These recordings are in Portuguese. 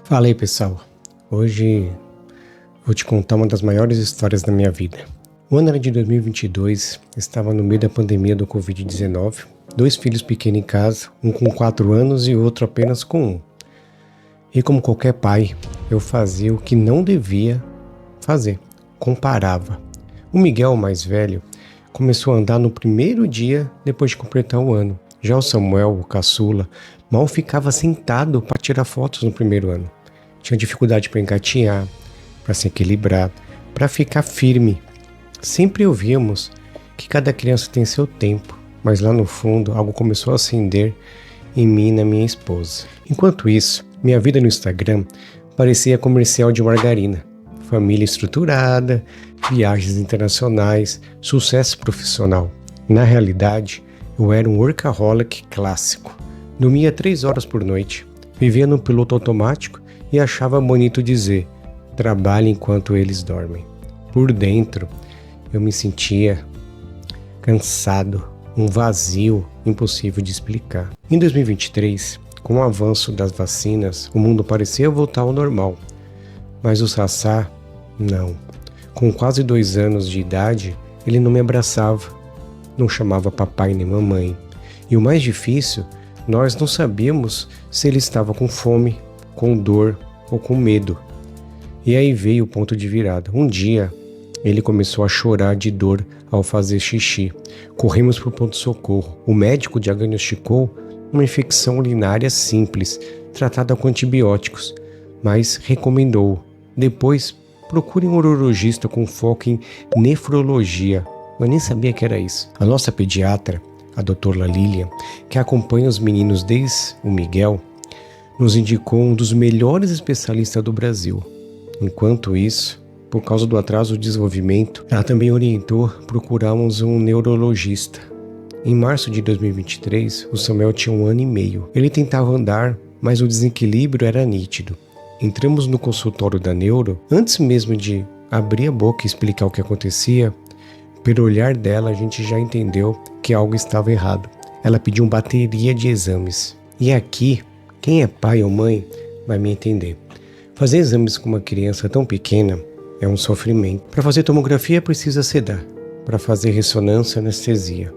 Fala aí, pessoal. Hoje vou te contar uma das maiores histórias da minha vida. O ano era de 2022, estava no meio da pandemia do Covid-19, 2 filhos pequenos em casa, um com 4 anos e outro apenas com 1. E como qualquer pai, eu fazia o que não devia fazer, comparava. O Miguel, o mais velho, começou a andar no primeiro dia depois de completar o ano. Já o Samuel, o caçula, mal ficava sentado para tirar fotos no primeiro ano. Tinha dificuldade para engatinhar, para se equilibrar, para ficar firme. Sempre ouvíamos que cada criança tem seu tempo, mas lá no fundo algo começou a acender em mim e na minha esposa. Enquanto isso, minha vida no Instagram parecia comercial de margarina. Família estruturada, viagens internacionais, sucesso profissional. Na realidade, eu era um workaholic clássico. Dormia 3 horas por noite, vivia no piloto automático e achava bonito dizer: trabalhe enquanto eles dormem. Por dentro, eu me sentia cansado, um vazio impossível de explicar. Em 2023, com o avanço das vacinas, o mundo parecia voltar ao normal. Mas o Sassá, não. Com quase 2 anos de idade, ele não me abraçava, não chamava papai nem mamãe. E o mais difícil, nós não sabíamos se ele estava com fome, com dor ou com medo. E aí veio o ponto de virada. Um dia, ele começou a chorar de dor ao fazer xixi. Corremos para o pronto-socorro. O médico diagnosticou uma infecção urinária simples, tratada com antibióticos, mas recomendou: depois, procure um urologista com foco em nefrologia. Eu nem sabia que era isso. A nossa pediatra, a doutora Lilian, que acompanha os meninos desde o Miguel, nos indicou um dos melhores especialistas do Brasil. Enquanto isso, por causa do atraso do desenvolvimento, ela também orientou procurarmos um neurologista. Em março de 2023, o Samuel tinha 1 ano e meio. Ele tentava andar, mas o desequilíbrio era nítido. Entramos no consultório da neuro. Antes mesmo de abrir a boca e explicar o que acontecia, pelo olhar dela a gente já entendeu que algo estava errado. Ela pediu uma bateria de exames. E aqui, quem é pai ou mãe vai me entender. Fazer exames com uma criança tão pequena é um sofrimento. Para fazer tomografia precisa sedar. Para fazer ressonância, anestesia.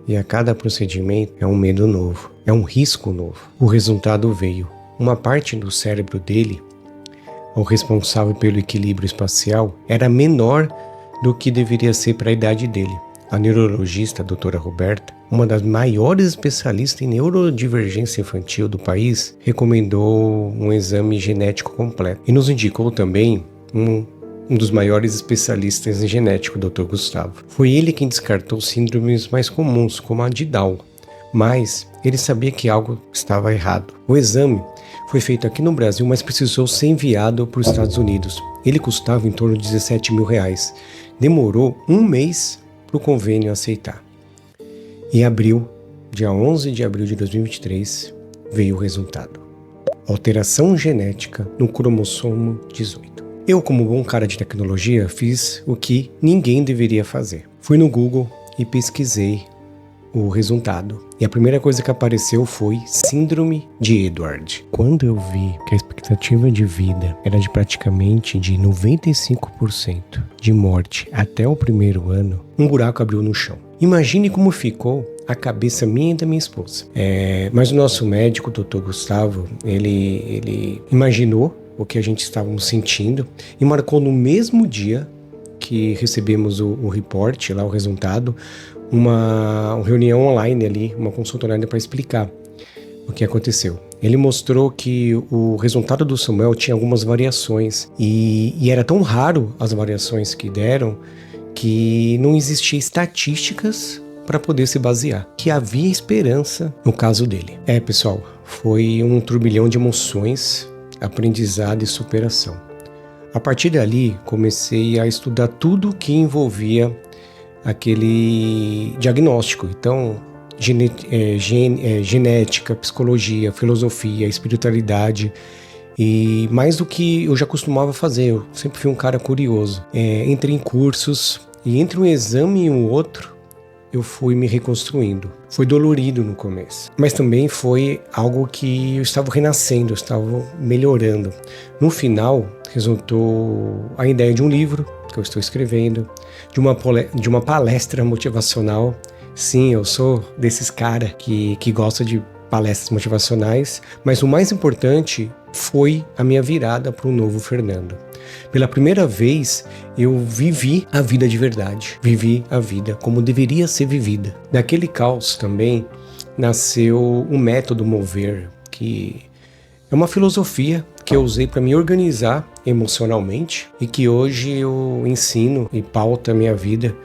E a cada procedimento é um medo novo, é um risco novo. O resultado veio. Uma parte do cérebro dele, o responsável pelo equilíbrio espacial, era menor do que deveria ser para a idade dele. A neurologista, a doutora Roberta, uma das maiores especialistas em neurodivergência infantil do país, recomendou um exame genético completo. E nos indicou também um dos maiores especialistas em genética, o Dr. Gustavo. Foi ele quem descartou síndromes mais comuns, como a de Down. Mas ele sabia que algo estava errado. O exame foi feito aqui no Brasil, mas precisou ser enviado para os Estados Unidos. Ele custava em torno de R$17 mil. Demorou 1 mês para o convênio aceitar. Em abril, dia 11 de abril de 2023, veio o resultado. Alteração genética no cromossomo 18. Eu, como bom cara de tecnologia, fiz o que ninguém deveria fazer. Fui no Google e pesquisei o resultado. E a primeira coisa que apareceu foi Síndrome de Edward. Quando eu vi que a expectativa de vida era de praticamente de 95% de morte até o primeiro ano, um buraco abriu no chão. Imagine como ficou a cabeça minha e da minha esposa. Mas o nosso médico, o Dr. Gustavo, ele imaginou o que a gente estávamos sentindo e marcou no mesmo dia que recebemos o report, lá o resultado, uma reunião online ali, uma consulta online para explicar o que aconteceu. Ele mostrou que o resultado do Samuel tinha algumas variações e era tão raro as variações que deram que não existia estatísticas para poder se basear, que havia esperança no caso dele. Pessoal, foi um turbilhão de emoções, aprendizado e superação. A partir dali, comecei a estudar tudo que envolvia aquele diagnóstico. Então, genética, psicologia, filosofia, espiritualidade, e mais do que eu já costumava fazer. Eu sempre fui um cara curioso. Entrei em cursos, e entre um exame e um outro, eu fui me reconstruindo. Foi dolorido no começo, mas também foi algo que eu estava renascendo, eu estava melhorando. No final, resultou a ideia de um livro que eu estou escrevendo, de uma palestra motivacional. Sim, eu sou desses caras que gosta de palestras motivacionais, mas o mais importante foi a minha virada para o novo Fernando. Pela primeira vez, eu vivi a vida de verdade, vivi a vida como deveria ser vivida. Daquele caos também nasceu o método Mover, que é uma filosofia que eu usei para me organizar emocionalmente e que hoje eu ensino e pauta a minha vida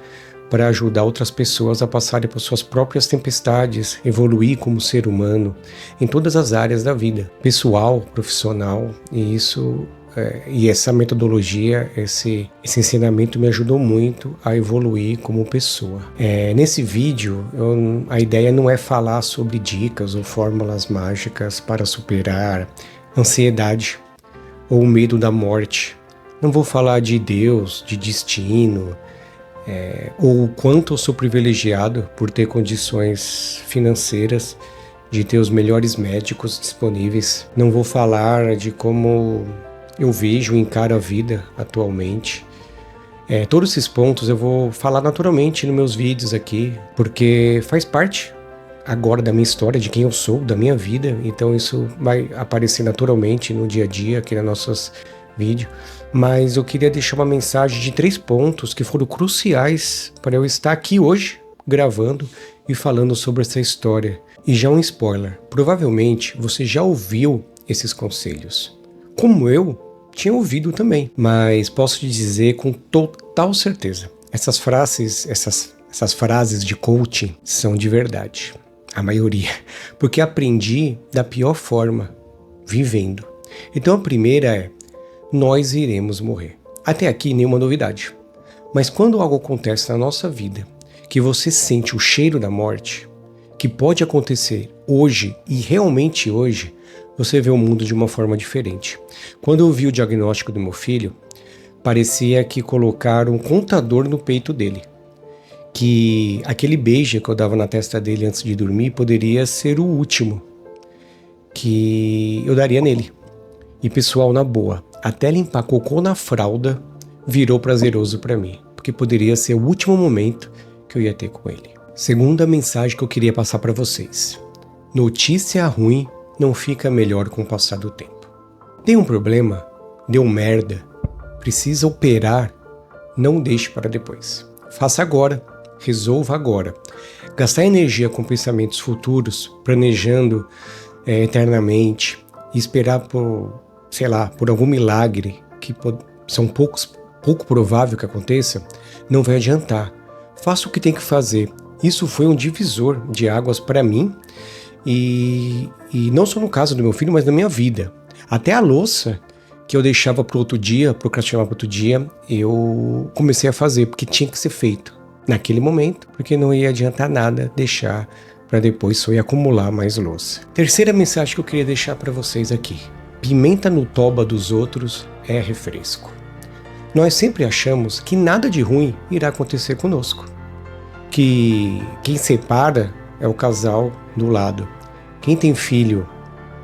para ajudar outras pessoas a passarem por suas próprias tempestades, evoluir como ser humano em todas as áreas da vida, pessoal, profissional, e essa metodologia, esse ensinamento me ajudou muito a evoluir como pessoa. Nesse vídeo, a ideia não é falar sobre dicas ou fórmulas mágicas para superar ansiedade ou medo da morte. Não vou falar de Deus, de destino, ou o quanto eu sou privilegiado por ter condições financeiras, de ter os melhores médicos disponíveis. Não vou falar de como eu vejo e encaro a vida atualmente. Todos esses pontos eu vou falar naturalmente nos meus vídeos aqui, porque faz parte agora da minha história, de quem eu sou, da minha vida, então isso vai aparecer naturalmente no dia a dia aqui nos nossos vídeos. Mas eu queria deixar uma mensagem de 3 pontos que foram cruciais para eu estar aqui hoje, gravando e falando sobre essa história. E já um spoiler, provavelmente você já ouviu esses conselhos, como eu tinha ouvido também, mas posso te dizer com total certeza, essas frases de coaching são de verdade, a maioria, porque aprendi da pior forma, vivendo. Então a primeira é: nós iremos morrer. Até aqui nenhuma novidade. Mas quando algo acontece na nossa vida, que você sente o cheiro da morte, que pode acontecer hoje e realmente hoje, você vê o mundo de uma forma diferente. Quando eu vi o diagnóstico do meu filho, parecia que colocaram um contador no peito dele. Que aquele beijo que eu dava na testa dele antes de dormir poderia ser o último que eu daria nele. E pessoal, na boa, até limpar cocô na fralda virou prazeroso para mim, porque poderia ser o último momento que eu ia ter com ele. Segunda mensagem que eu queria passar para vocês: notícia ruim não fica melhor com o passar do tempo. Tem um problema, deu merda, precisa operar, não deixe para depois. Faça agora, resolva agora. Gastar energia com pensamentos futuros, planejando eternamente, e esperar por algum milagre que são pouco provável que aconteça, não vai adiantar. Faça o que tem que fazer. Isso foi um divisor de águas para mim, e não só no caso do meu filho, mas na minha vida. Até a louça que eu deixava para outro dia, procrastinava para outro dia, eu comecei a fazer, porque tinha que ser feito naquele momento, porque não ia adiantar nada deixar para depois só ia acumular mais louça. Terceira mensagem que eu queria deixar para vocês aqui: pimenta no toba dos outros é refresco. Nós sempre achamos que nada de ruim irá acontecer conosco, que quem separa é o casal do lado, quem tem filho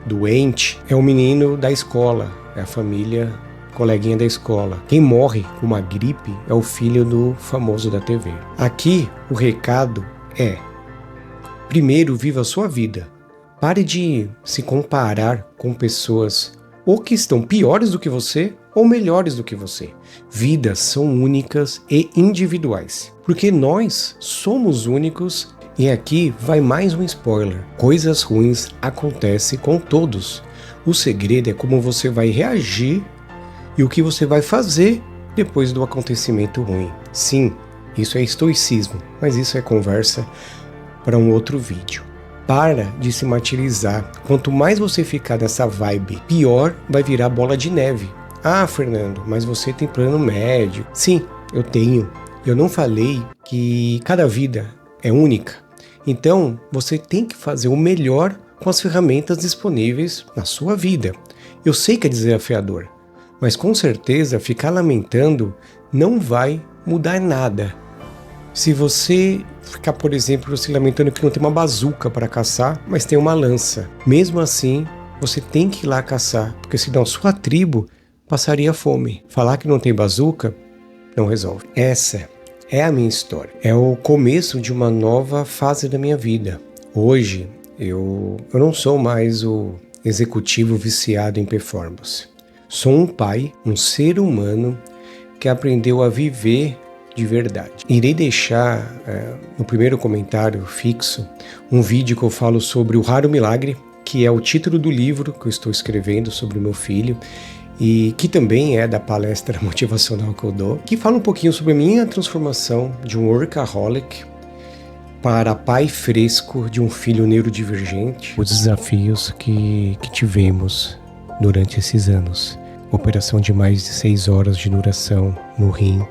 doente é o menino da escola, é a família, coleguinha da escola, quem morre com uma gripe é o filho do famoso da TV. Aqui o recado é: primeiro, viva a sua vida. Pare de se comparar com pessoas ou que estão piores do que você ou melhores do que você. Vidas são únicas e individuais, porque nós somos únicos. E aqui vai mais um spoiler: coisas ruins acontecem com todos. O segredo é como você vai reagir e o que você vai fazer depois do acontecimento ruim. Sim, isso é estoicismo, mas isso é conversa para um outro vídeo. Para de se martirizar. Quanto mais você ficar nessa vibe, pior vai virar bola de neve. Ah, Fernando, mas você tem plano médico. Sim, eu tenho. Eu não falei que cada vida é única. Então, você tem que fazer o melhor com as ferramentas disponíveis na sua vida. Eu sei que é desafiador, mas com certeza ficar lamentando não vai mudar nada. Se você ficar, por exemplo, se lamentando que não tem uma bazuca para caçar, mas tem uma lança, mesmo assim, você tem que ir lá caçar, porque senão sua tribo passaria fome. Falar que não tem bazuca não resolve. Essa é a minha história. É o começo de uma nova fase da minha vida. Hoje, eu não sou mais o executivo viciado em performance. Sou um pai, um ser humano que aprendeu a viver de verdade. Irei deixar no primeiro comentário fixo um vídeo que eu falo sobre o raro milagre, que é o título do livro que eu estou escrevendo sobre o meu filho e que também é da palestra motivacional que eu dou, que fala um pouquinho sobre a minha transformação de um workaholic para pai fresco de um filho neurodivergente. Os desafios que tivemos durante esses anos. Operação de mais de 6 horas de duração no rim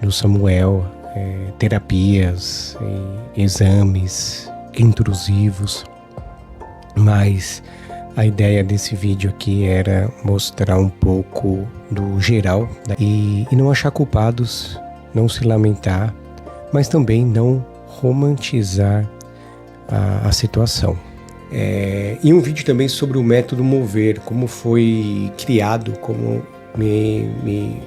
do Samuel, terapias, exames intrusivos, mas a ideia desse vídeo aqui era mostrar um pouco do geral e não achar culpados, não se lamentar, mas também não romantizar a situação. E um vídeo também sobre o método Mover, como foi criado, como me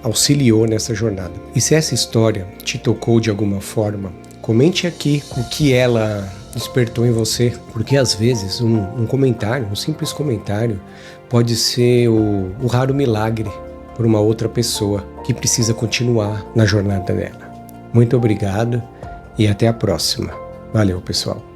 auxiliou nessa jornada. E se essa história te tocou de alguma forma, comente aqui o que ela despertou em você, porque às vezes um comentário, um simples comentário, pode ser o raro milagre por uma outra pessoa que precisa continuar na jornada dela. Muito obrigado e até a próxima. Valeu, pessoal.